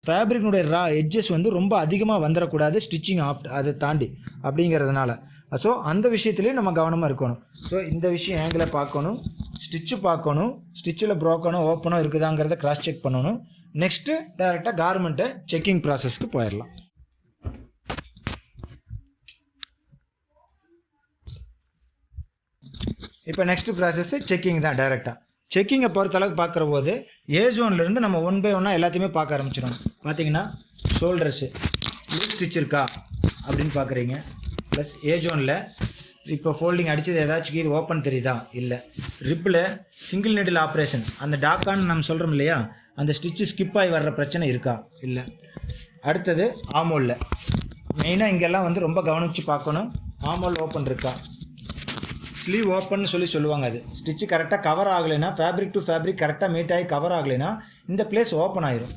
ஃபேப்ரிக்னுடைய edges வந்து ரொம்ப அதிகமாக வந்துடக்கூடாது ஸ்டிச்சிங் அதை தாண்டி அப்படிங்கிறதுனால. ஸோ அந்த விஷயத்துலேயும் நம்ம கவனமாக இருக்கணும். ஸோ இந்த விஷயம் ஆங்கிளை பார்க்கணும், ஸ்டிச்சு பார்க்கணும், ஸ்டிச்சில் ப்ரோக்கனோ ஓப்பனோ இருக்குதாங்கிறத கிராஸ் செக் பண்ணணும். நெக்ஸ்ட்டு டேரெக்டாக கார்மெண்ட்டை செக்கிங் ப்ராசஸ்க்கு போயிடலாம். இப்போ நெக்ஸ்ட் ப்ராசஸ்ஸு செக்கிங் தான். டேரெக்டாக செக்கிங்கை பொறுத்தளவுக்கு பார்க்குற போது ஏஜோன்லேருந்து நம்ம 1 by 1 எல்லாத்தையுமே பார்க்க ஆரம்பிச்சிடும். பார்த்தீங்கன்னா ஷோல்டர்ஸு லூஸ் ஸ்டிச் இருக்கா அப்படின்னு பார்க்குறீங்க. ப்ளஸ் ஏஜோனில் இப்போ ஃபோல்டிங் அடித்தது ஏதாச்சும் இது ஓப்பன் தெரியுதா, இல்லை. ரிப்பில் சிங்கிள் நீடில் ஆப்ரேஷன் அந்த டாக்கான்னு நம்ம சொல்கிறோம் இல்லையா, அந்த ஸ்டிச்சு ஸ்கிப் ஆகி வர்ற பிரச்சனை இருக்கா, இல்லை. அடுத்தது ஆமோலில் மெயினாக இங்கெல்லாம் வந்து ரொம்ப கவனித்து பார்க்கணும். ஆமோல் ஓப்பன் இருக்கா, ஸ்லீவ் ஓப்பன் சொல்லுவாங்க. அது ஸ்டிச்சு கரெக்டாக கவர் ஆகலைன்னா, ஃபேப்ரிக் டு ஃபேப்ரிக் கரெக்டாக மீட் ஆகி கவர் ஆகலைன்னா இந்த பிளேஸ் ஓப்பன் ஆயிரும்.